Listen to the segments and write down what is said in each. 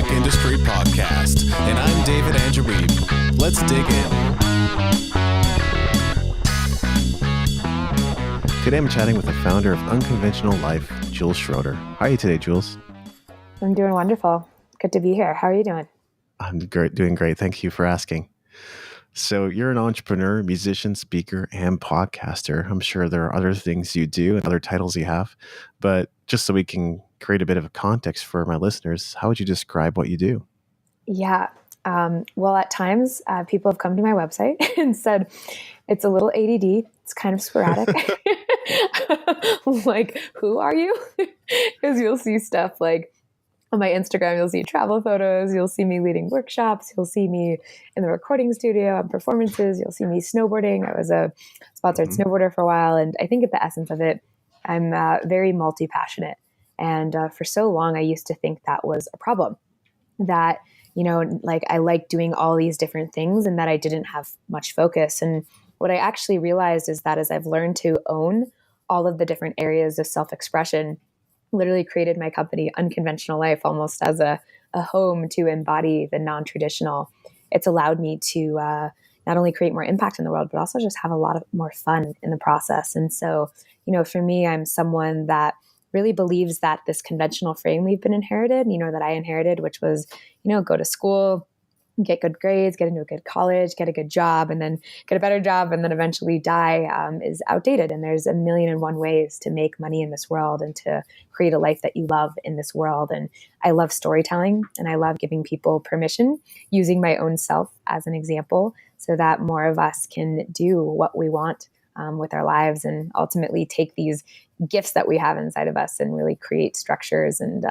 Tech Industry Podcast, and I'm David Andreweeb. Let's dig in. Today I'm chatting with the founder of Unconventional Life, Jules Schroeder. How are you today, Jules? I'm doing wonderful. Good to be here. How are you doing? I'm doing great. Thank you for asking. So you're an entrepreneur, musician, speaker, and podcaster. I'm sure there are other things you do and other titles you have, but just so we can create a bit of a context for my listeners, how would you describe what you do? Yeah. Well, at times, people have come to my website and said, it's a little ADD. It's kind of sporadic. Like, who are you? Because you'll see stuff like, on my Instagram, you'll see travel photos. You'll see me leading workshops. You'll see me in the recording studio on performances. You'll see me snowboarding. I was a sponsored snowboarder for a while. And I think at the essence of it, I'm very multi-passionate. And for so long, I used to think that was a problem. That, like I like doing all these different things and that I didn't have much focus. And what I actually realized is that as I've learned to own all of the different areas of self-expression, literally created my company, Unconventional Life, almost as a home to embody the non-traditional. It's allowed me to not only create more impact in the world, but also just have a lot of more fun in the process. And so, for me, I'm someone that really believes that this conventional frame we've been inherited, that I inherited, which was, go to school, get good grades, get into a good college, get a good job, and then get a better job, and then eventually die, is outdated. And there's 1,000,001 ways to make money in this world and to create a life that you love in this world. And I love storytelling, and I love giving people permission, using my own self as an example, so that more of us can do what we want with our lives, and ultimately take these gifts that we have inside of us and really create structures and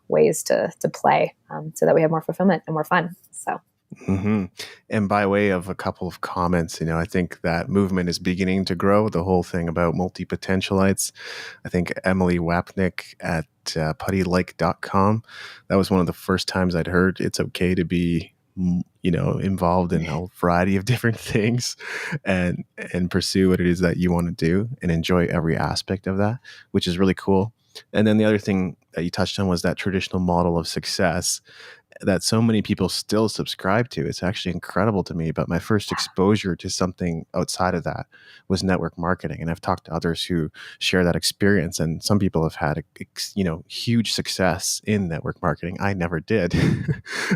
ways to play, so that we have more fulfillment and more fun. So. Mm-hmm. And by way of a couple of comments, I think that movement is beginning to grow. The whole thing about multipotentialites. I think Emily Wapnick at puttylike.com, that was one of the first times I'd heard it's okay to be, involved in a variety of different things and pursue what it is that you want to do and enjoy every aspect of that, which is really cool. And then the other thing that you touched on was that traditional model of success that so many people still subscribe to. It's actually incredible to me. But my first exposure to something outside of that was network marketing. And I've talked to others who share that experience. And some people have had, huge success in network marketing. I never did.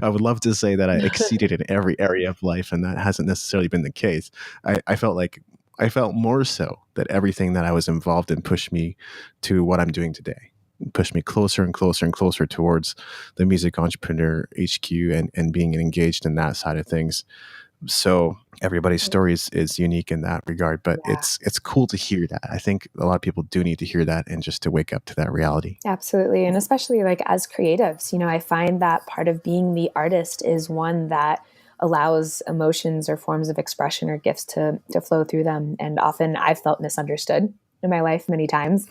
I would love to say that I exceeded in every area of life. And that hasn't necessarily been the case. I felt more so that everything that I was involved in pushed me to what I'm doing today. Pushed me closer and closer and closer towards the music entrepreneur HQ and being engaged in that side of things. So everybody's story is unique in that regard, but it's cool to hear that. I think a lot of people do need to hear that and just to wake up to that reality. Absolutely. And especially like as creatives, I find that part of being the artist is one that allows emotions or forms of expression or gifts to flow through them. And often I've felt misunderstood in my life many times.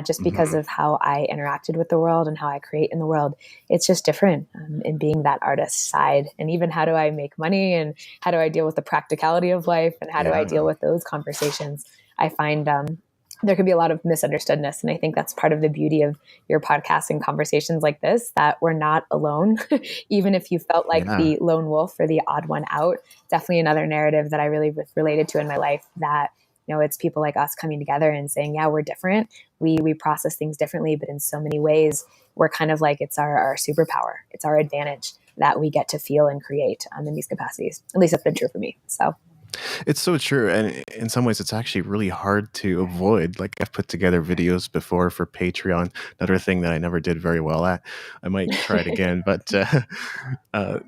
Just because of how I interacted with the world and how I create in the world. It's just different in being that artist side. And even how do I make money and how do I deal with the practicality of life and how do I deal with those conversations? I find there can be a lot of misunderstoodness. And I think that's part of the beauty of your podcast and conversations like this, that we're not alone. Even if you felt like the lone wolf or the odd one out, definitely another narrative that I really related to in my life, that it's people like us coming together and saying, yeah, we're different. We process things differently, but in so many ways, we're kind of like, it's our superpower. It's our advantage that we get to feel and create in these capacities. At least that's been true for me. So. It's so true. And in some ways, it's actually really hard to avoid. Like I've put together videos before for Patreon, another thing that I never did very well at. I might try it again, but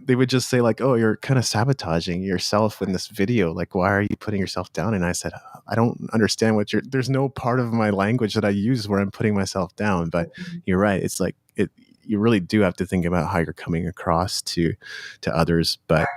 they would just say like, oh, you're kind of sabotaging yourself in this video. Like, why are you putting yourself down? And I said, I don't understand there's no part of my language that I use where I'm putting myself down. But you're right. It's like, you really do have to think about how you're coming across to others. But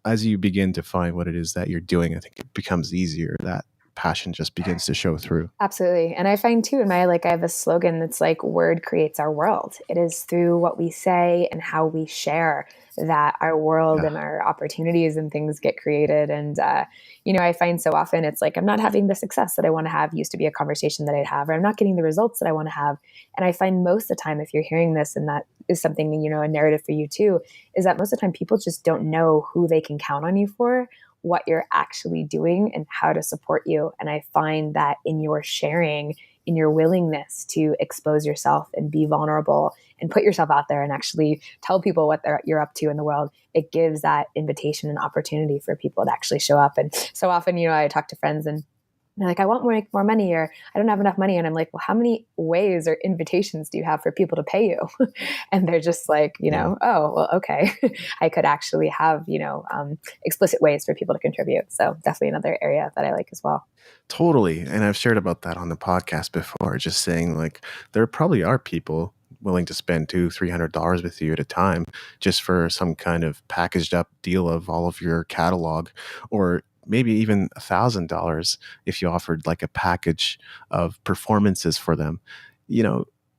as you begin to find what it is that you're doing, I think it becomes easier. That passion just begins to show through. Absolutely. And I find too in my, like, I have a slogan that's like, word creates our world. It is through what we say and how we share that our world Yeah. and our opportunities and things get created. And, I find so often it's like, I'm not having the success that I want to have used to be a conversation that I'd have, or I'm not getting the results that I want to have. And I find most of the time, if you're hearing this, and that is something, a narrative for you too, is that most of the time people just don't know who they can count on you for, what you're actually doing, and how to support you. And I find that in your sharing, in your willingness to expose yourself and be vulnerable and put yourself out there and actually tell people what you're up to in the world, it gives that invitation and opportunity for people to actually show up. And so often, I talk to friends and they're like, I want more money, or I don't have enough money. And I'm like, well, how many ways or invitations do you have for people to pay you? And they're just like, Yeah. oh, well, okay. I could actually have, explicit ways for people to contribute. So definitely another area that I like as well. Totally. And I've shared about that on the podcast before, just saying like there probably are people willing to spend $200-$300 with you at a time just for some kind of packaged up deal of all of your catalog, or maybe even $1,000 if you offered like a package of performances for them.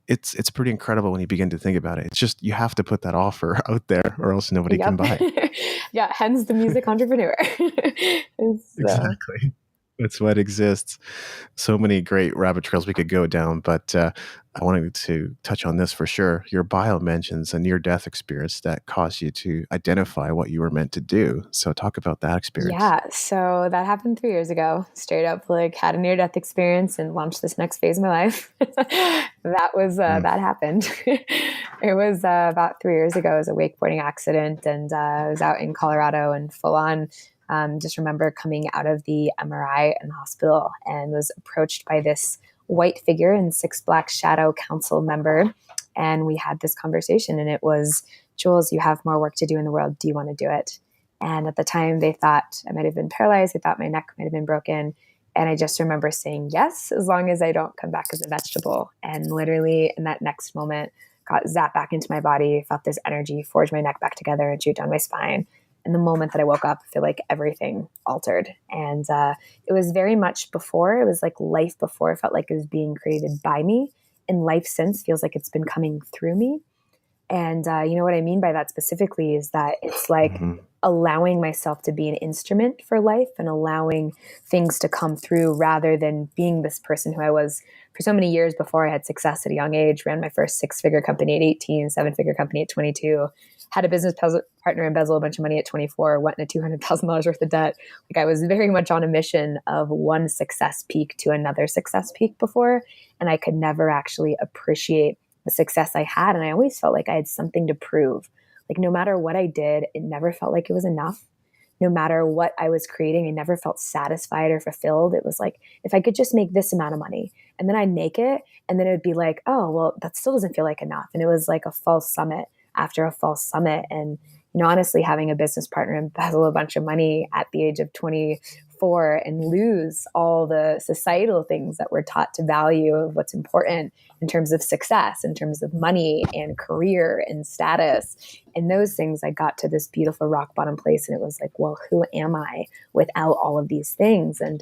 It's pretty incredible when you begin to think about it. It's just you have to put that offer out there or else nobody can buy. Yeah, hence the music entrepreneur. Exactly. That's what exists. So many great rabbit trails we could go down, but I wanted to touch on this for sure. Your bio mentions a near-death experience that caused you to identify what you were meant to do. So talk about that experience. Yeah, so that happened 3 years ago. Straight up, like, had a near-death experience and launched this next phase of my life. That happened. It was about 3 years ago. It was a wakeboarding accident, and I was out in Colorado and full on. Just remember coming out of the MRI in the hospital and was approached by this white figure and 6 Black Shadow Council member. And we had this conversation, and it was, Jules, you have more work to do in the world. Do you want to do it? And at the time, they thought I might have been paralyzed. They thought my neck might have been broken. And I just remember saying yes, as long as I don't come back as a vegetable. And literally in that next moment, got zapped back into my body, felt this energy, forged my neck back together and shoot down my spine. And the moment that I woke up, I feel like everything altered. And it was very much before. It was like life before. It felt like it was being created by me. And life since feels like it's been coming through me. And what I mean by that specifically is that it's like allowing myself to be an instrument for life and allowing things to come through rather than being this person who I was for so many years before I had success at a young age, ran my first 6-figure company at 18, 7-figure company at 22, had a business partner embezzle a bunch of money at 24, went into $200,000 worth of debt. Like, I was very much on a mission of one success peak to another success peak before, and I could never actually appreciate the success I had. And I always felt like I had something to prove. Like, no matter what I did, it never felt like it was enough. No matter what I was creating, I never felt satisfied or fulfilled. It was like, if I could just make this amount of money, and then I'd make it, and then it would be like, oh, well, that still doesn't feel like enough. And it was like a false summit after a false summit. And, honestly, having a business partner embezzle a bunch of money at the age of 24 and lose all the societal things that we're taught to value of what's important in terms of success, in terms of money and career and status and those things, I got to this beautiful rock bottom place. And it was like, well, who am I without all of these things? And,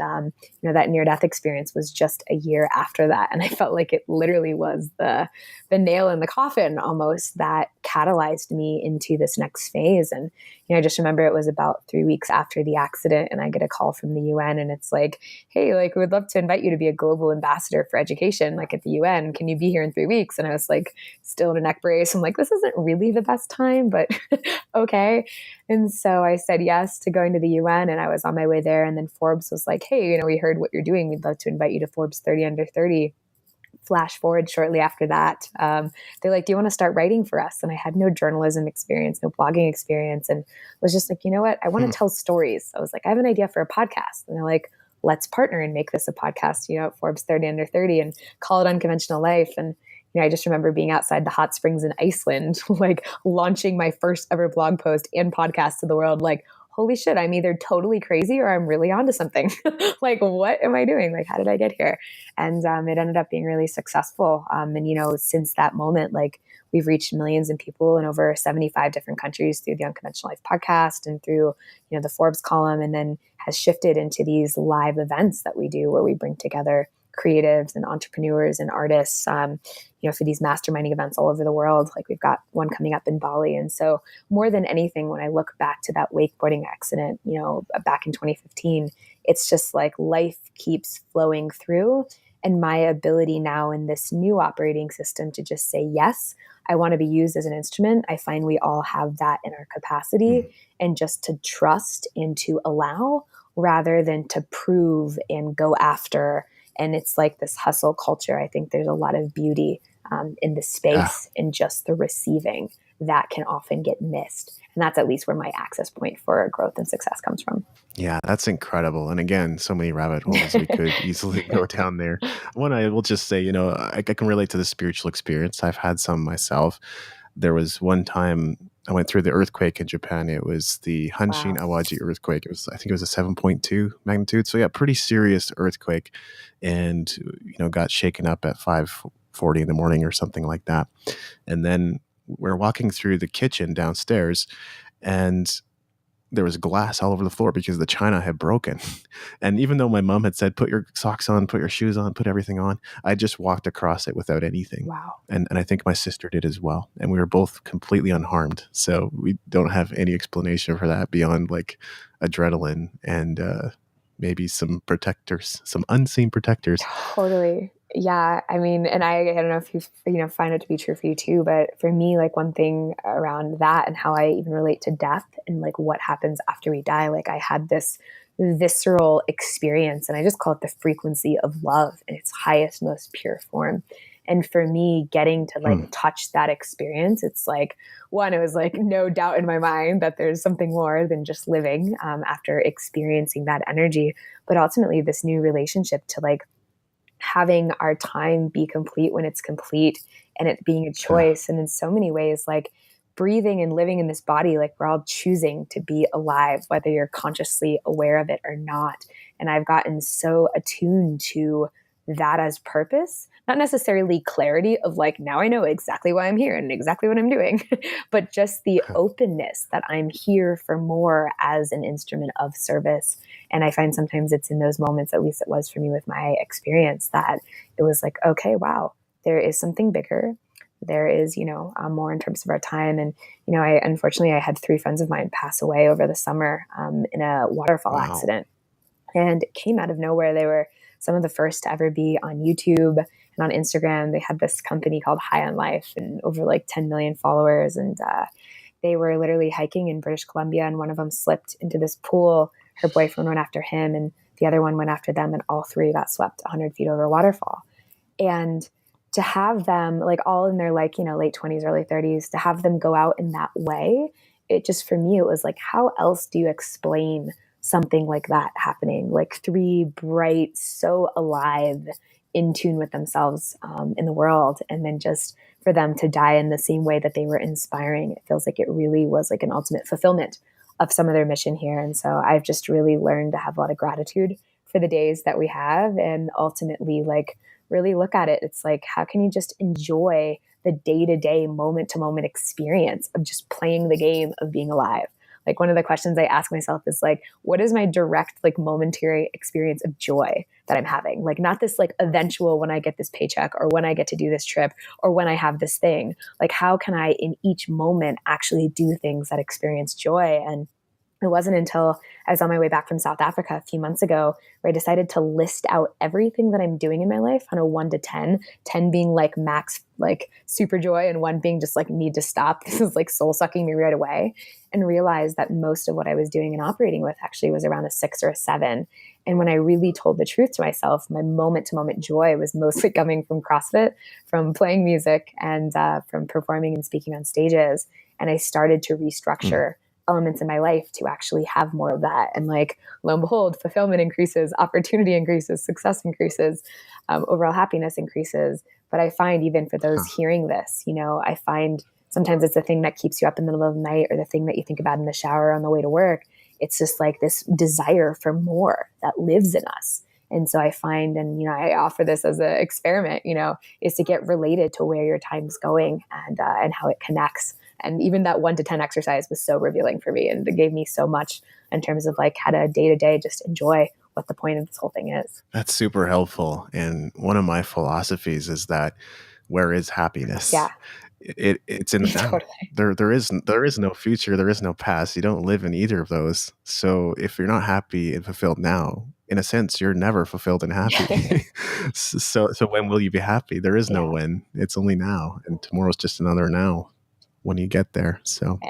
that near-death experience was just a year after that. And I felt like it literally was the nail in the coffin almost that catalyzed me into this next phase. And, I just remember it was about 3 weeks after the accident, and I get a call from the UN, and it's like, hey, like, we would love to invite you to be a global ambassador for education, like at the UN. Can you be here in 3 weeks? And I was like, still in a neck brace. I'm like, this isn't really the best time, but okay. And so I said yes to going to the UN, and I was on my way there. And then Forbes was like, hey, we heard what you're doing. We'd love to invite you to Forbes 30 under 30. Flash forward shortly after that, they're like, do you want to start writing for us? And I had no journalism experience, no blogging experience, and was just like, you know what? I want to tell stories. I was like, I have an idea for a podcast. And they're like, let's partner and make this a podcast, at Forbes 30 under 30 and call it Unconventional Life. And I just remember being outside the hot springs in Iceland, like launching my first ever blog post and podcast to the world, like, holy shit, I'm either totally crazy or I'm really onto something. Like, what am I doing? Like, how did I get here? And it ended up being really successful. And, since that moment, like, we've reached millions of people in over 75 different countries through the Unconventional Life podcast and through, the Forbes column, and then has shifted into these live events that we do where we bring together creatives and entrepreneurs and artists, for these masterminding events all over the world. Like, we've got one coming up in Bali. And so more than anything, when I look back to that wakeboarding accident, back in 2015, it's just like life keeps flowing through. And my ability now in this new operating system to just say, yes, I want to be used as an instrument. I find we all have that in our capacity, and just to trust and to allow rather than to prove and go after. And it's like this hustle culture. I think there's a lot of beauty in the space and just the receiving that can often get missed. And that's at least where my access point for growth and success comes from. Yeah, that's incredible. And again, so many rabbit holes we could easily go down there. One, I will just say, I can relate to the spiritual experience. I've had some myself. There was one time I went through the earthquake in Japan. It was the Hanshin Awaji earthquake. I think it was a 7.2 magnitude. So yeah, pretty serious earthquake, and got shaken up at 5:40 in the morning or something like that. And then we're walking through the kitchen downstairs, and there was glass all over the floor because the china had broken. And even though my mom had said, put your socks on, put your shoes on, put everything on, I just walked across it without anything. Wow. And I think my sister did as well. And we were both completely unharmed. So we don't have any explanation for that beyond like adrenaline and maybe some protectors, some unseen protectors. Totally. Yeah. I mean, and I don't know if you find it to be true for you too, but for me, like, one thing around that and how I even relate to death and like what happens after we die, like, I had this visceral experience, and I just call it the frequency of love in its highest, most pure form. And for me, getting to like touch that experience, it's like, one, it was like no doubt in my mind that there's something more than just living after experiencing that energy, but ultimately this new relationship to like having our time be complete when it's complete, and it being a choice. And in so many ways, like, breathing and living in this body, like, we're all choosing to be alive, whether you're consciously aware of it or not. And I've gotten so attuned to that as purpose, not necessarily clarity of like, now I know exactly why I'm here and exactly what I'm doing, but just the openness that I'm here for more as an instrument of service. And I find sometimes it's in those moments, at least it was for me with my experience, that it was like, okay, wow, there is something bigger. There is, more in terms of our time. And, unfortunately, I had 3 friends of mine pass away over the summer in a waterfall accident. And it came out of nowhere. They were some of the first to ever be on YouTube and on Instagram. They had this company called High on Life and over like 10 million followers. And they were literally hiking in British Columbia, and one of them slipped into this pool. Her boyfriend went after him, and the other one went after them, and all 3 got swept 100 feet over a waterfall. And to have them, like, all in their like, late 20s, early 30s, to have them go out in that way, it just, for me, it was like, how else do you explain something like that happening? Like 3 bright, so alive, in tune with themselves in the world, and then just for them to die in the same way that they were inspiring, it feels like it really was like an ultimate fulfillment of some of their mission here. And so I've just really learned to have a lot of gratitude for the days that we have, and ultimately like really look at it. It's like, how can you just enjoy the day-to-day, moment-to-moment experience of just playing the game of being alive? Like, one of the questions I ask myself is like, what is my direct, like, momentary experience of joy that I'm having? Like, not this like eventual when I get this paycheck or when I get to do this trip or when I have this thing. Like, how can I in each moment actually do things that experience joy? And it wasn't until I was on my way back from South Africa a few months ago where I decided to list out everything that I'm doing in my life on a 1 to 10, 10 being like max, like super joy, and 1 being just like need to stop. This is like soul sucking me right away, and realized that most of what I was doing and operating with actually was around a 6 or a 7. And when I really told the truth to myself, my moment to moment joy was mostly coming from CrossFit, from playing music, and from performing and speaking on stages. And I started to restructure elements in my life to actually have more of that. And like, lo and behold, fulfillment increases, opportunity increases, success increases, overall happiness increases. But I find even for those hearing this, I find sometimes it's the thing that keeps you up in the middle of the night, or the thing that you think about in the shower on the way to work. it's just like this desire for more that lives in us. And so I find, and, I offer this as an experiment, is to get related to where your time's going and how it connects. And even that 1 to 10 exercise was so revealing for me. And it gave me so much in terms of like how to day to day just enjoy what the point of this whole thing is. That's super helpful. And one of my philosophies is that where is happiness? Yeah. It's in the now. Totally. There is no future. There is no past. You don't live in either of those. So if you're not happy and fulfilled now, in a sense, you're never fulfilled and happy. so when will you be happy? There is no when. It's only now, and tomorrow's just another now when you get there. So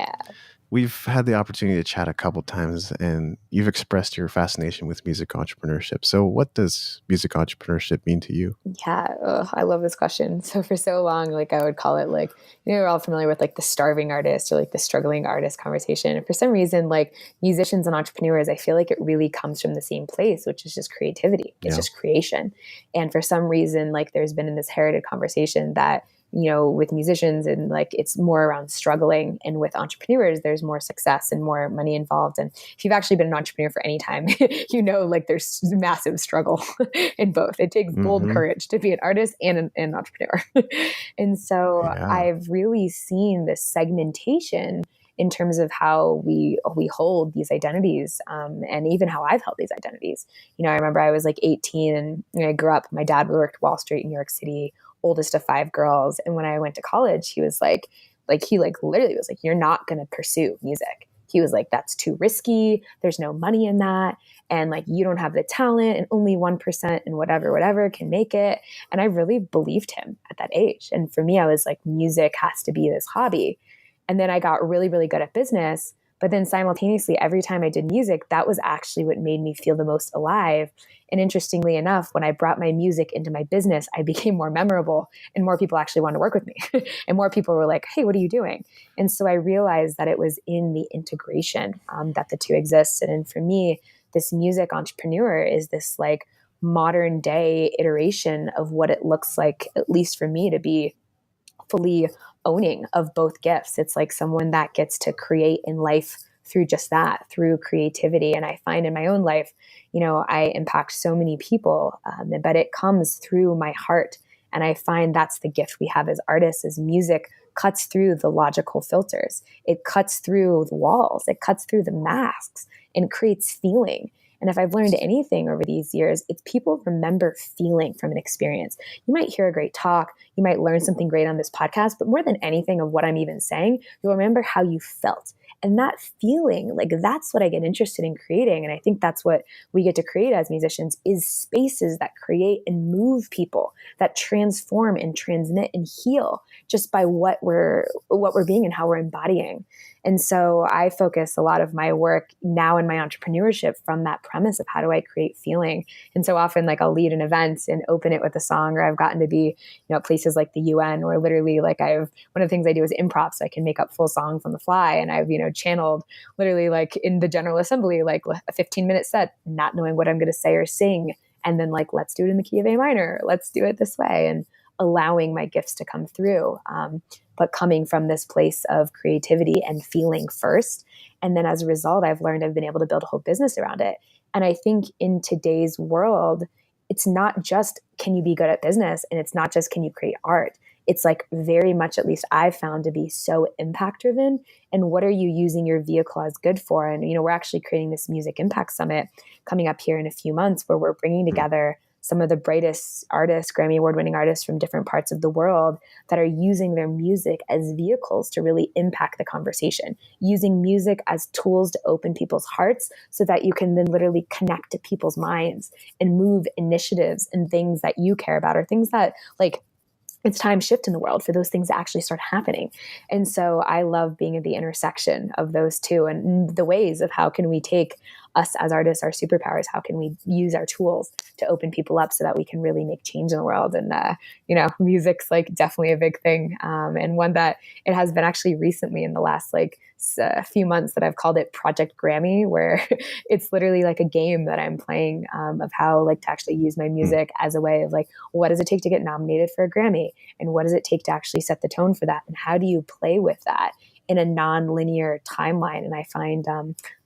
we've had the opportunity to chat a couple times, and you've expressed your fascination with music entrepreneurship. So what does music entrepreneurship mean to you? Yeah, I love this question. So for so long, like I would call it like, we're all familiar with like the starving artist or like the struggling artist conversation. And for some reason, like musicians and entrepreneurs, I feel like it really comes from the same place, which is just creativity. It's just creation. And for some reason, like there's been in this heritage conversation that, with musicians and like it's more around struggling, and with entrepreneurs, there's more success and more money involved. And if you've actually been an entrepreneur for any time, like there's massive struggle in both. It takes bold courage to be an artist and an entrepreneur. And so I've really seen this segmentation in terms of how we hold these identities, and even how I've held these identities. I remember I was like 18 and I grew up, my dad worked Wall Street in New York City, oldest of 5 girls. And when I went to college, he was like he literally was like, you're not going to pursue music. He was like, that's too risky. There's no money in that. And like, you don't have the talent, and only 1% and whatever can make it. And I really believed him at that age. And for me, I was like, music has to be this hobby. And then I got really, really good at business. But then simultaneously, every time I did music, that was actually what made me feel the most alive. And interestingly enough, when I brought my music into my business, I became more memorable and more people actually wanted to work with me. And more people were like, hey, what are you doing? And so I realized that it was in the integration that the two existed. And for me, this music entrepreneur is this like modern day iteration of what it looks like, at least for me, to be fully owning of both gifts. It's like someone that gets to create in life through just that, through creativity. And I find in my own life, I impact so many people, but it comes through my heart. And I find that's the gift we have as artists, is music cuts through the logical filters. It cuts through the walls. It cuts through the masks and creates feeling. And if I've learned anything over these years, it's people remember feeling from an experience. You might hear a great talk, you might learn something great on this podcast, but more than anything of what I'm even saying, you'll remember how you felt. And that feeling, like that's what I get interested in creating. And I think that's what we get to create as musicians, is spaces that create and move people, that transform and transmit and heal just by what we're being and how we're embodying. And so I focus a lot of my work now in my entrepreneurship from that premise of how do I create feeling. And so often, like I'll lead an event and open it with a song, or I've gotten to be, places like the UN, or literally like one of the things I do is improv, so I can make up full songs on the fly. And I've, channeled literally like in the General Assembly, like a 15-minute set, not knowing what I'm going to say or sing. And then like, let's do it in the key of A minor. Let's do it this way. And allowing my gifts to come through. But coming from this place of creativity and feeling first. And then as a result, I've been able to build a whole business around it. And I think in today's world, it's not just, can you be good at business? And it's not just, can you create art? It's like very much, at least I've found, to be so impact driven. And what are you using your vehicle as good for? And, we're actually creating this Music Impact Summit coming up here in a few months, where we're bringing together some of the brightest artists, Grammy Award-winning artists from different parts of the world, that are using their music as vehicles to really impact the conversation, using music as tools to open people's hearts so that you can then literally connect to people's minds and move initiatives and things that you care about, or things that like, it's time shift in the world for those things to actually start happening. And so I love being at the intersection of those two, and the ways of how can we take us as artists, our superpowers, how can we use our tools to open people up so that we can really make change in the world. And, music's like definitely a big thing. And one that it has been actually recently in the last few months that I've called it Project Grammy, where it's literally like a game that I'm playing of how to actually use my music as a way of what does it take to get nominated for a Grammy? And what does it take to actually set the tone for that? And how do you play with that in a non-linear timeline. And I find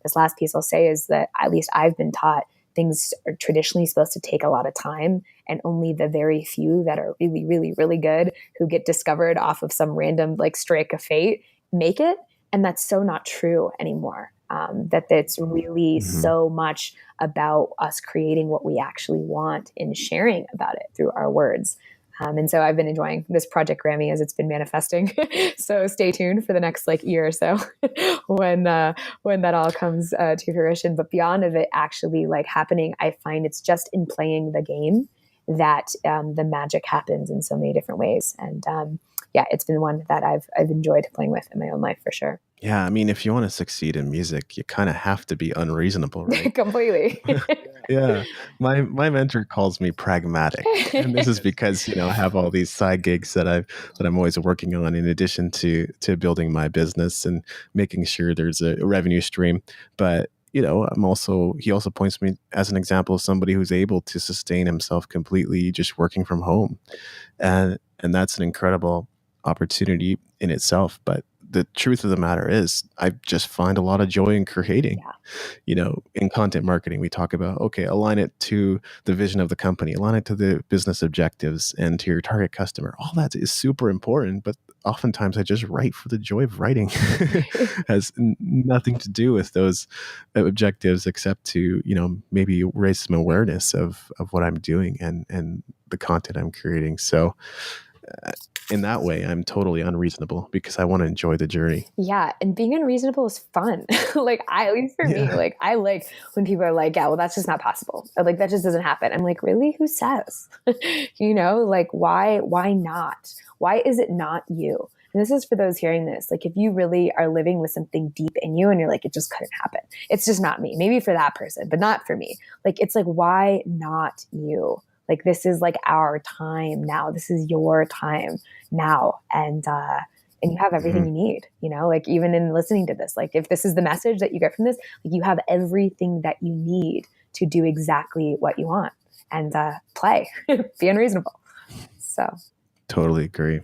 this last piece I'll say is that at least I've been taught things are traditionally supposed to take a lot of time, and only the very few that are really, really, really good who get discovered off of some random like streak of fate make it. And that's so not true anymore. That it's really Mhm. so much about us creating what we actually want and sharing about it through our words. And so I've been enjoying this Project Grammy as it's been manifesting. So stay tuned for the next like year or so when that all comes to fruition. But beyond of it actually like happening, I find it's just in playing the game that the magic happens in so many different ways. And yeah, it's been one that I've enjoyed playing with in my own life for sure. Yeah, I mean, if you want to succeed in music, you kind of have to be unreasonable, right? Completely. Yeah, my mentor calls me pragmatic, and this is because I have all these side gigs that I'm always working on in addition to building my business and making sure there's a revenue stream. But he also points me as an example of somebody who's able to sustain himself completely just working from home, and that's an incredible opportunity in itself. But the truth of the matter is, I just find a lot of joy in creating. Yeah. In content marketing, we talk about, okay, align it to the vision of the company, align it to the business objectives and to your target customer. All that is super important, but oftentimes I just write for the joy of writing. Has nothing to do with those objectives except to, maybe raise some awareness of what I'm doing and the content I'm creating. So in that way, I'm totally unreasonable because I want to enjoy the journey. Yeah, and being unreasonable is fun. Like at least for me, Yeah. like I like when people are like, "Yeah, well, that's just not possible," or like that just doesn't happen. I'm like, really? Who says? Like why not? Why is it not you? And this is for those hearing this. Like, if you really are living with something deep in you, and you're like, it just couldn't happen. It's just not me. Maybe for that person, but not for me. Like, it's like, why not you? Like, this is like our time now. This is your time now, and you have everything Mhm. you need, like even in listening to this, like if this is the message that you get from this, like you have everything that you need to do exactly what you want and play, be unreasonable. So Totally agree.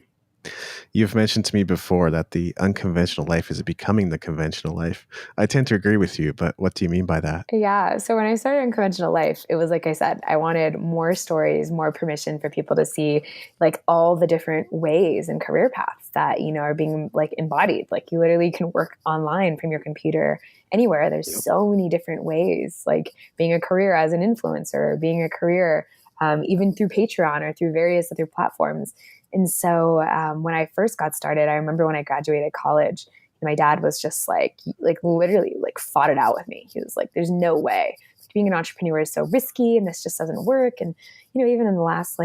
You've mentioned to me before that the unconventional life is becoming the conventional life. I tend to agree with you, but what do you mean by that? yeah, so when I started Unconventional Life, it was like I said, I wanted more stories, more permission for people to see like all the different ways and career paths that are being like embodied. Like you literally can work online from your computer anywhere. There's Yep. so many different ways, like being a career as an influencer, being a career even through Patreon or through various other platforms. And so when I first got started, I remember when I graduated college, my dad was just like literally like fought it out with me. He was like, there's no way. Being an entrepreneur is so risky and this just doesn't work. And, even in the last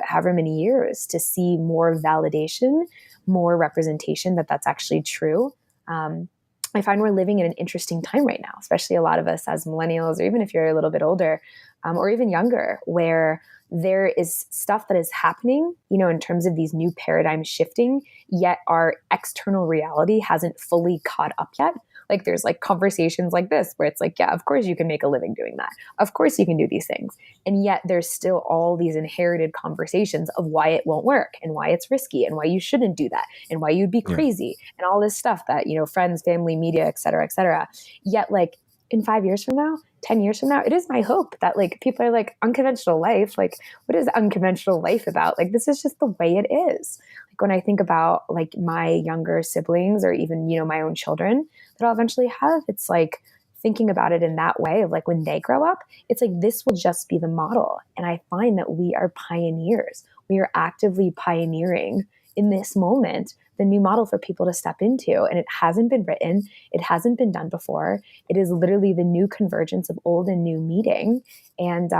however many years, to see more validation, more representation that that's actually true. I find we're living in an interesting time right now, especially a lot of us as millennials, or even if you're a little bit older, or even younger, where there is stuff that is happening, in terms of these new paradigms shifting, yet our external reality hasn't fully caught up yet. Like there's like conversations like this where it's like, yeah, of course you can make a living doing that. Of course you can do these things. And yet there's still all these inherited conversations of why it won't work and why it's risky and why you shouldn't do that and why you'd be Yeah. crazy and all this stuff that, friends, family, media, et cetera, et cetera. Yet like in 5 years from now, 10 years from now, it is my hope that like people are like, unconventional life, like what is unconventional life about? Like this is just the way it is. Like when I think about like my younger siblings or even, my own children that I'll eventually have, it's like thinking about it in that way of like when they grow up, it's like this will just be the model. And I find that we are pioneers. We are actively pioneering in this moment the new model for people to step into. And it hasn't been written. It hasn't been done before. It is literally the new convergence of old and new meeting. And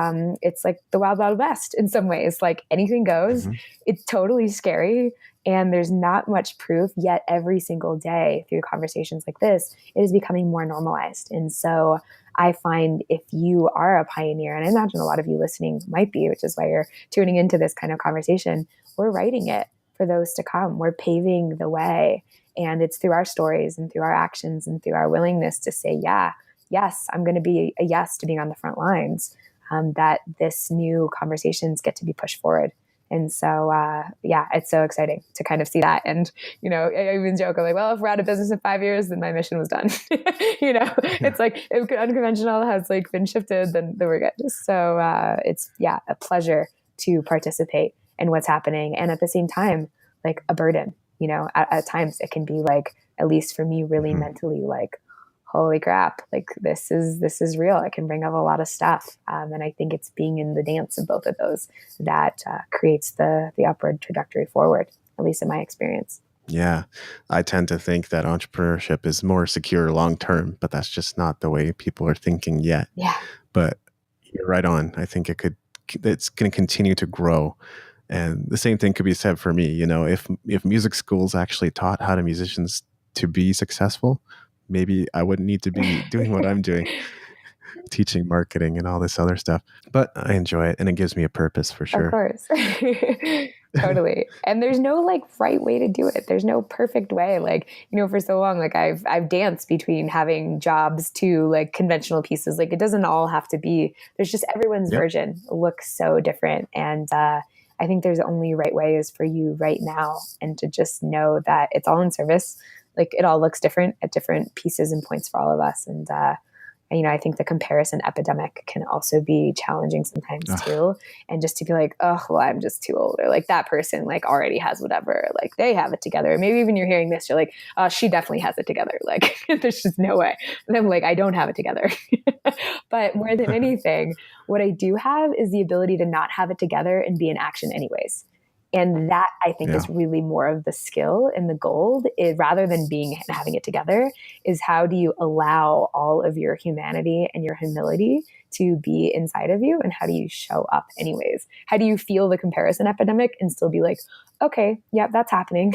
it's like the wild, wild west in some ways. Like anything goes. Mhm. It's totally scary. And there's not much proof yet every single day through conversations like this, it is becoming more normalized. And so I find if you are a pioneer, and I imagine a lot of you listening might be, which is why you're tuning into this kind of conversation, we're writing it for those to come. We're paving the way. And it's through our stories and through our actions and through our willingness to say, yeah, yes, I'm going to be a yes to being on the front lines, that this new conversations get to be pushed forward. And so, yeah, it's so exciting to kind of see that. And, I even joke, I'm like, well, if we're out of business in 5 years, then my mission was done. It's like if unconventional has like been shifted, then we're good. So it's, a pleasure to participate in what's happening. And at the same time, like a burden, at times it can be like, at least for me, really mentally like, holy crap, like this is real. It can bring up a lot of stuff. And I think it's being in the dance of both of those that creates the upward trajectory forward, at least in my experience. Yeah. I tend to think that entrepreneurship is more secure long term, but that's just not the way people are thinking yet. Yeah. But you're right on. I think it's going to continue to grow. And the same thing could be said for me. If music schools actually taught how to musicians to be successful, maybe I wouldn't need to be doing what I'm doing, teaching marketing and all this other stuff. But I enjoy it, and it gives me a purpose for sure. Of course. Totally. And there's no like right way to do it. There's no perfect way. Like, for so long, like I've danced between having jobs to like conventional pieces. Like it doesn't all have to be, there's just everyone's version looks so different. And I think there's only right way is for you right now, and to just know that it's all in service. Like it all looks different at different pieces and points for all of us. And I think the comparison epidemic can also be challenging sometimes too. And just to be like, oh, well, I'm just too old. Or like that person like already has whatever, like they have it together. Maybe even you're hearing this, you're like, oh, she definitely has it together. Like there's just no way. And I'm like, I don't have it together. But more than anything, what I do have is the ability to not have it together and be in action anyways. And that I think is really more of the skill and the gold is, rather than having it together, is how do you allow all of your humanity and your humility to be inside of you, and how do you show up anyways? How do you feel the comparison epidemic and still be like, okay, yeah, that's happening.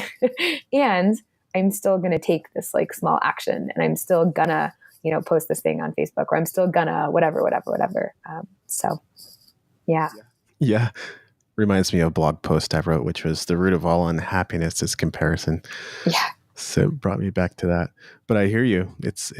And I'm still going to take this like small action, and I'm still gonna, post this thing on Facebook, or I'm still gonna whatever. So yeah. Yeah. Reminds me of a blog post I wrote, which was the root of all unhappiness is comparison. Yeah. So it brought me back to that. But I hear you. It's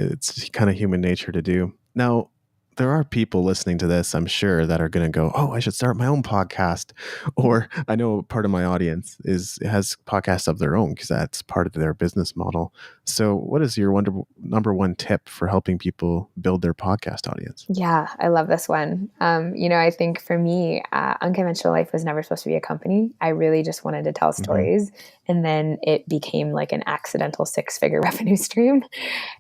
kind of human nature to do. Now, there are people listening to this, I'm sure, that are going to go, oh, I should start my own podcast. Or I know part of my audience has podcasts of their own because that's part of their business model. So what is your number one tip for helping people build their podcast audience? Yeah, I love this one. I think for me, Unconventional Life was never supposed to be a company. I really just wanted to tell stories. And then it became like an accidental 6-figure revenue stream.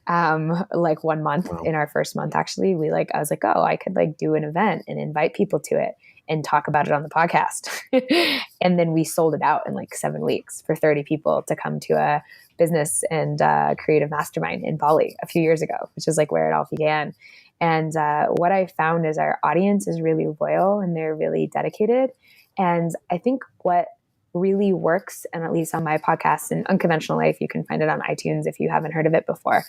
Like 1 month in our first month, actually, I was like, oh, I could like do an event and invite people to it and talk about it on the podcast. And then we sold it out in like 7 weeks for 30 people to come to a business and creative mastermind in Bali a few years ago, which is like where it all began. And what I found is our audience is really loyal and they're really dedicated. And I think what really works, and at least on my podcast and Unconventional Life, you can find it on iTunes if you haven't heard of it before,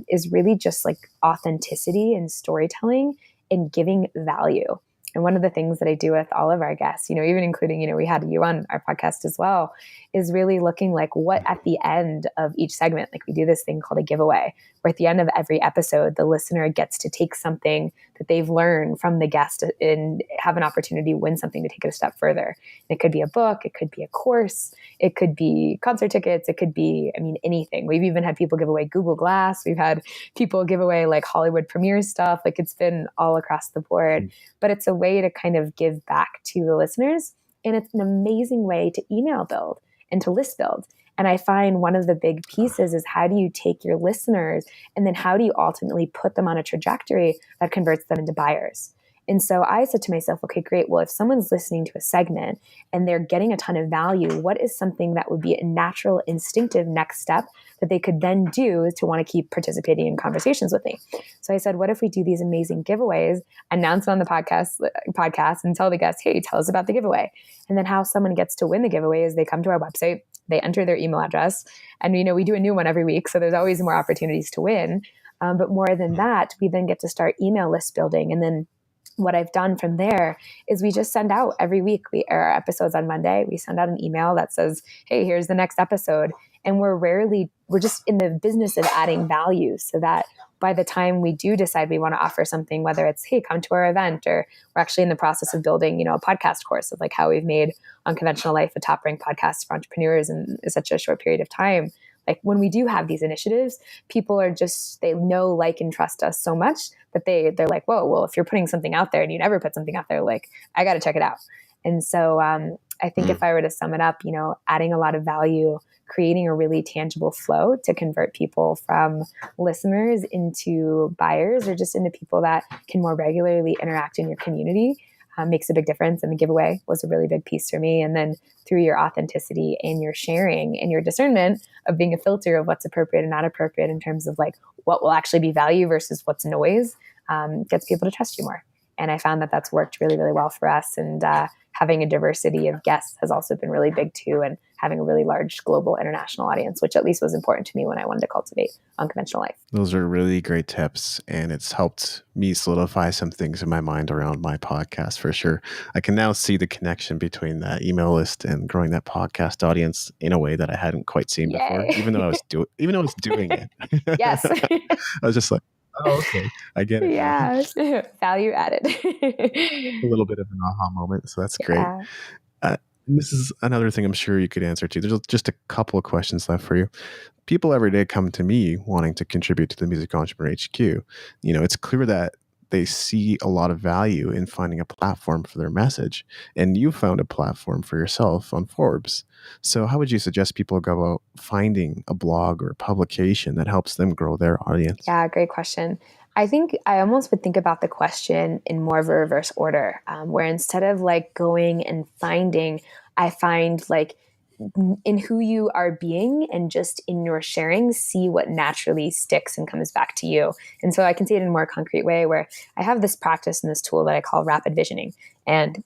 is really just like authenticity and storytelling and giving value. And one of the things that I do with all of our guests, even including, we had you on our podcast as well, is really looking like what at the end of each segment, like we do this thing called a giveaway, where at the end of every episode, the listener gets to take something that they've learned from the guest and have an opportunity to win something to take it a step further. And it could be a book, it could be a course, it could be concert tickets, it could be, anything. We've even had people give away Google Glass. We've had people give away like Hollywood premiere stuff. Like it's been all across the board, but it's a way to kind of give back to the listeners. And it's an amazing way to email build and to list build. And I find one of the big pieces is how do you take your listeners and then how do you ultimately put them on a trajectory that converts them into buyers? And so I said to myself, okay, great. Well, if someone's listening to a segment and they're getting a ton of value, what is something that would be a natural, instinctive next step that they could then do to want to keep participating in conversations with me? So I said, what if we do these amazing giveaways, announce it on the podcast and tell the guests, hey, tell us about the giveaway. And then how someone gets to win the giveaway is they come to our website, they enter their email address, and we do a new one every week. So there's always more opportunities to win. But more than that, we then get to start email list building. And then what I've done from there is we just send out every week. We air our episodes on Monday. We send out an email that says, hey, here's the next episode. And we're just in the business of adding value so that by the time we do decide we want to offer something, whether it's, hey, come to our event, or we're actually in the process of building, a podcast course of like how we've made Unconventional Life a top ranked podcast for entrepreneurs in such a short period of time. Like when we do have these initiatives, people are just, they know, like, and trust us so much that they're like, whoa, well, if you're putting something out there and you never put something out there, like, I got to check it out. And so I think if I were to sum it up, adding a lot of value, creating a really tangible flow to convert people from listeners into buyers, or just into people that can more regularly interact in your community, makes a big difference. And the giveaway was a really big piece for me. And then through your authenticity and your sharing and your discernment of being a filter of what's appropriate and not appropriate in terms of like what will actually be value versus what's noise, gets people to trust you more. And I found that that's worked really, really well for us. And having a diversity of guests has also been really big too. And having a really large global international audience, which at least was important to me when I wanted to cultivate Unconventional Life. Those are really great tips. And it's helped me solidify some things in my mind around my podcast for sure. I can now see the connection between that email list and growing that podcast audience in a way that I hadn't quite seen before, even though I was doing it. Yes. I was just like, oh, okay. I get it. Yeah. Value added. A little bit of an aha moment. So that's great. And this is another thing I'm sure you could answer to. There's just a couple of questions left for you. People every day come to me wanting to contribute to the Music Entrepreneur HQ. It's clear that they see a lot of value in finding a platform for their message. And you found a platform for yourself on Forbes. So how would you suggest people go about finding a blog or a publication that helps them grow their audience? Yeah, great question. I think I almost would think about the question in more of a reverse order, where instead of like going and finding, I find like in who you are being and just in your sharing, see what naturally sticks and comes back to you. And so I can see it in a more concrete way where I have this practice and this tool that I call rapid visioning. And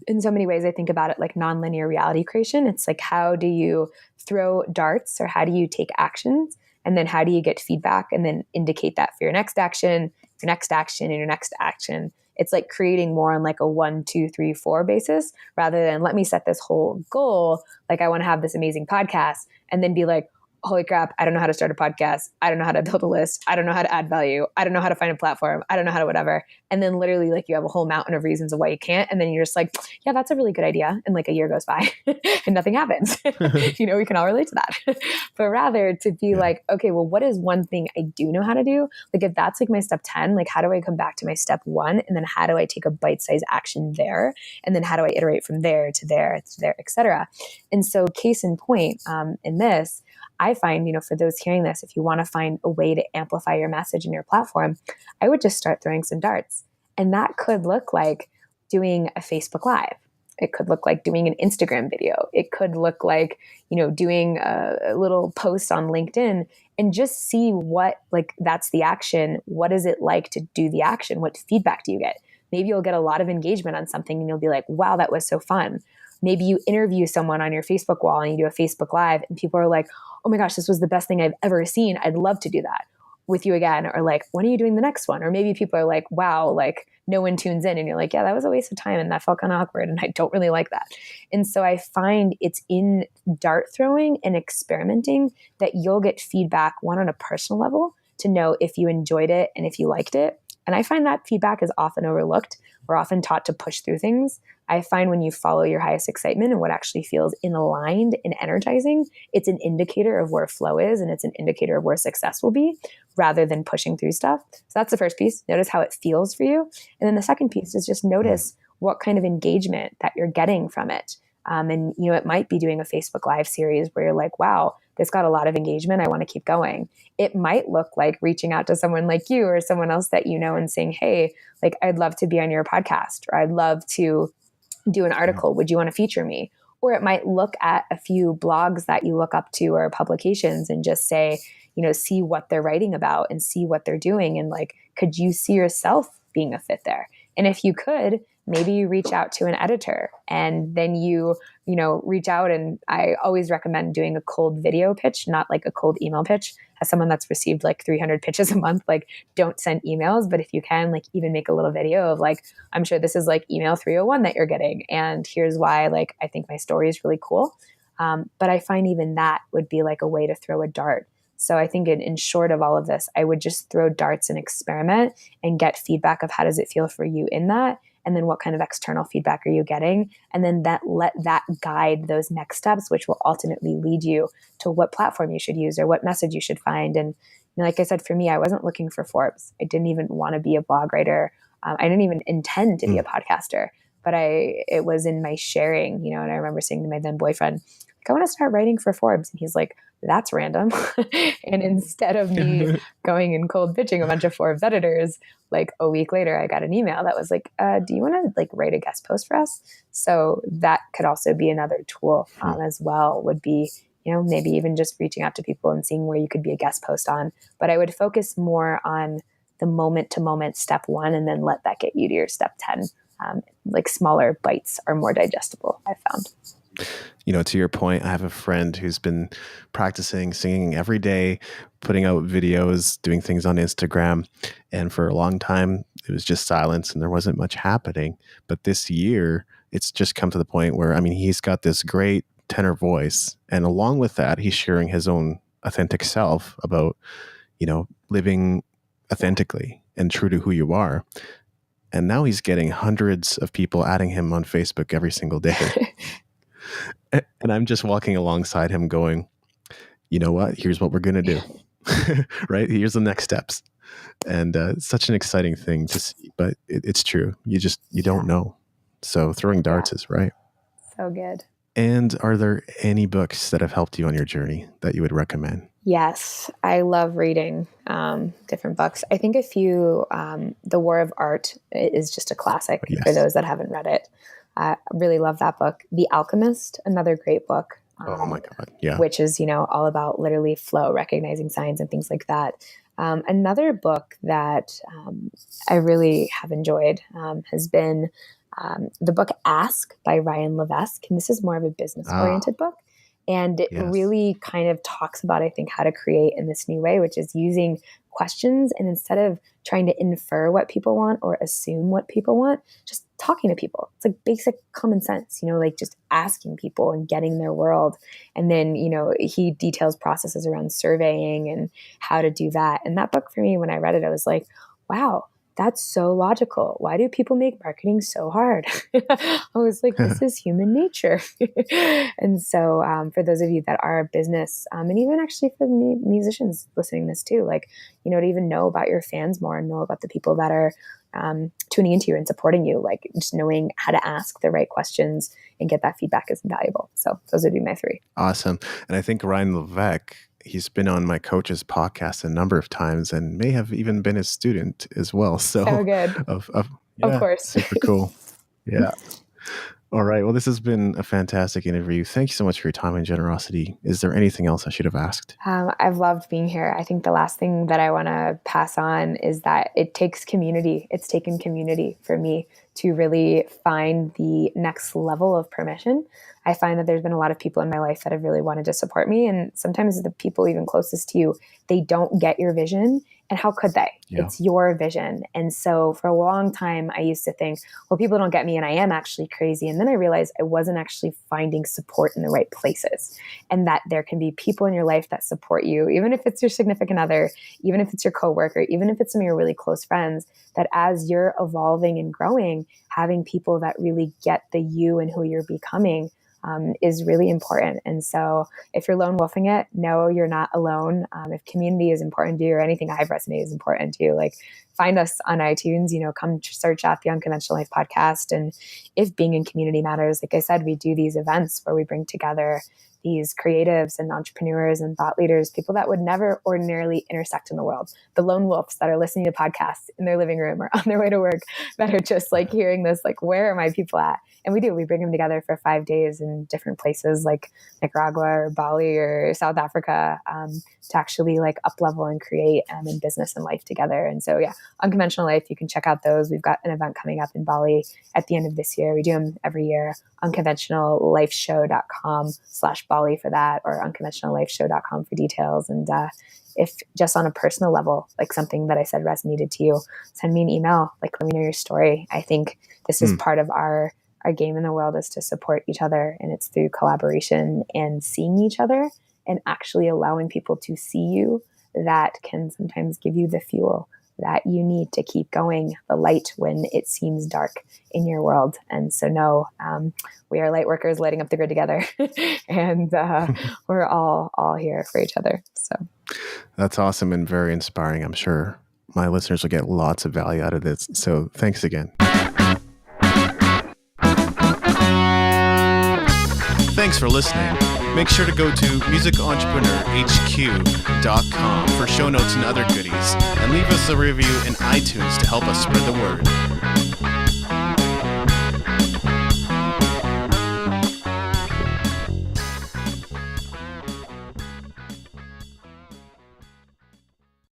in so many ways, I think about it like nonlinear reality creation. It's like, how do you throw darts, or how do you take actions? And then how do you get feedback and then indicate that for your next action, and your next action? It's like creating more on like a 1, 2, 3, 4 basis, rather than let me set this whole goal. Like I want to have this amazing podcast, and then be like, holy crap, I don't know how to start a podcast. I don't know how to build a list. I don't know how to add value. I don't know how to find a platform. I don't know how to whatever. And then literally like you have a whole mountain of reasons of why you can't. And then you're just like, yeah, that's a really good idea. And like a year goes by and nothing happens. We can all relate to that. But rather to be like, okay, well, what is one thing I do know how to do? Like if that's like my step 10, like how do I come back to my step 1? And then how do I take a bite-sized action there? And then how do I iterate from there to there to there, et cetera? And so case in point, in this, I find, for those hearing this, if you want to find a way to amplify your message in your platform, I would just start throwing some darts. And that could look like doing a Facebook Live. It could look like doing an Instagram video. It could look like, doing a little post on LinkedIn, and just see what, like, that's the action. What is it like to do the action? What feedback do you get? Maybe you'll get a lot of engagement on something and you'll be like, wow, that was so fun. Maybe you interview someone on your Facebook wall and you do a Facebook Live and people are like, oh my gosh, this was the best thing I've ever seen. I'd love to do that with you again. Or like, when are you doing the next one? Or maybe people are like, wow, like no one tunes in. And you're like, yeah, that was a waste of time. And that felt kind of awkward. And I don't really like that. And so I find it's in dart throwing and experimenting that you'll get feedback, one on a personal level, to know if you enjoyed it and if you liked it. And I find that feedback is often overlooked. We're often taught to push through things. I find when you follow your highest excitement and what actually feels in aligned and energizing, it's an indicator of where flow is, and it's an indicator of where success will be, rather than pushing through stuff. So that's the first piece. Notice how it feels for you. And then the second piece is just notice what kind of engagement that you're getting from it. And it might be doing a Facebook Live series where you're like, wow, this got a lot of engagement. I want to keep going. It might look like reaching out to someone like you or someone else that you know and saying, hey, like, I'd love to be on your podcast, or I'd love to do an article. Would you want to feature me? Or it might look at a few blogs that you look up to or publications and just say, see what they're writing about and see what they're doing. And like, could you see yourself being a fit there? And if you could, maybe you reach out to an editor, and then you reach out. And I always recommend doing a cold video pitch, not like a cold email pitch. As someone that's received like 300 pitches a month, like, don't send emails, but if you can, like, even make a little video of like, I'm sure this is like email 301 that you're getting, and here's why, like, I think my story is really cool. But I find even that would be like a way to throw a dart. So I think in short of all of this, I would just throw darts and experiment and get feedback of how does it feel for you in that? And then what kind of external feedback are you getting? And then let that guide those next steps, which will ultimately lead you to what platform you should use or what message you should find. And like I said, for me, I wasn't looking for Forbes. I didn't even want to be a blog writer. I didn't even intend to be a podcaster, but it was in my sharing, and I remember saying to my then boyfriend, like, I want to start writing for Forbes. And he's like, that's random. And instead of me going and cold pitching a bunch of Forbes editors, like a week later, I got an email that was like, do you want to like write a guest post for us? So that could also be another tool as well, would be, maybe even just reaching out to people and seeing where you could be a guest post on. But I would focus more on the moment to moment step 1, and then let that get you to your step 10. Like smaller bites are more digestible, I found. To your point, I have a friend who's been practicing singing every day, putting out videos, doing things on Instagram. And for a long time, it was just silence and there wasn't much happening. But this year, it's just come to the point where, he's got this great tenor voice. And along with that, he's sharing his own authentic self about, living authentically and true to who you are. And now he's getting hundreds of people adding him on Facebook every single day. And I'm just walking alongside him going, you know what? Here's what we're going to do. Right? Here's the next steps. And it's such an exciting thing to see, but it's true. You don't know. So throwing darts is right. So good. And are there any books that have helped you on your journey that you would recommend? Yes, I love reading different books. I think The War of Art is just a classic for those that haven't read it. I really love that book. The Alchemist, another great book. Oh my God. Yeah. Which is, all about literally flow, recognizing signs and things like that. Another book that I really have enjoyed has been the book Ask by Ryan Levesque. And this is more of a business-oriented book. And it really kind of talks about, I think, how to create in this new way, which is using questions. And instead of trying to infer what people want or assume what people want, just talking to people. It's like basic common sense, like just asking people and getting their world. And then, he details processes around surveying and how to do that. And that book for me, when I read it, I was like, wow, that's so logical. Why do people make marketing so hard? I was like, this is human nature. And so for those of you that are business, and even actually for musicians listening to this too, like, to even know about your fans more and know about the people that are tuning into you and supporting you, like just knowing how to ask the right questions and get that feedback is invaluable. So those would be my 3. Awesome. And I think Ryan Levesque, he's been on my coach's podcast a number of times and may have even been a student as well. So good. Of course. Super cool. Yeah. All right. Well, this has been a fantastic interview. Thank you so much for your time and generosity. Is there anything else I should have asked? I've loved being here. I think the last thing that I want to pass on is that it takes community. It's taken community for me to really find the next level of permission. I find that there's been a lot of people in my life that have really wanted to support me. And sometimes the people even closest to you, they don't get your vision. And how could they? Yeah. It's your vision. And so for a long time, I used to think, well, people don't get me and I am actually crazy. And then I realized I wasn't actually finding support in the right places, and that there can be people in your life that support you, even if it's your significant other, even if it's your coworker, even if it's some of your really close friends, that as you're evolving and growing, having people that really get the you and who you're becoming is really important. And so if you're lone wolfing it, no, you're not alone. If community is important to you, or anything I've resonated is important to you, like find us on iTunes, come search out the Unconventional Life podcast. And if being in community matters, like I said, we do these events where we bring together these creatives and entrepreneurs and thought leaders, people that would never ordinarily intersect in the world. The lone wolves that are listening to podcasts in their living room or on their way to work, that are just like hearing this, like, where are my people at? And we bring them together for 5 days in different places like Nicaragua or Bali or South Africa to actually like up level and create in business and life together. And so, yeah, Unconventional Life, you can check out those. We've got an event coming up in Bali at the end of this year. We do them every year. unconventionallifeshow.com/Bali for that, or unconventionallifeshow.com for details. And if just on a personal level, like something that I said resonated to you, send me an email, like let me know your story. I think this is part of our game in the world, is to support each other, and it's through collaboration and seeing each other and actually allowing people to see you, that can sometimes give you the fuel that you need to keep going, the light when it seems dark in your world. And so no, we are light workers lighting up the grid together, and we're all here for each other. So that's awesome and very inspiring. I'm sure my listeners will get lots of value out of this. So thanks again. Thanks for listening. Make sure to go to musicentrepreneur.hq.com for show notes and other goodies, and leave us a review in iTunes to help us spread the word.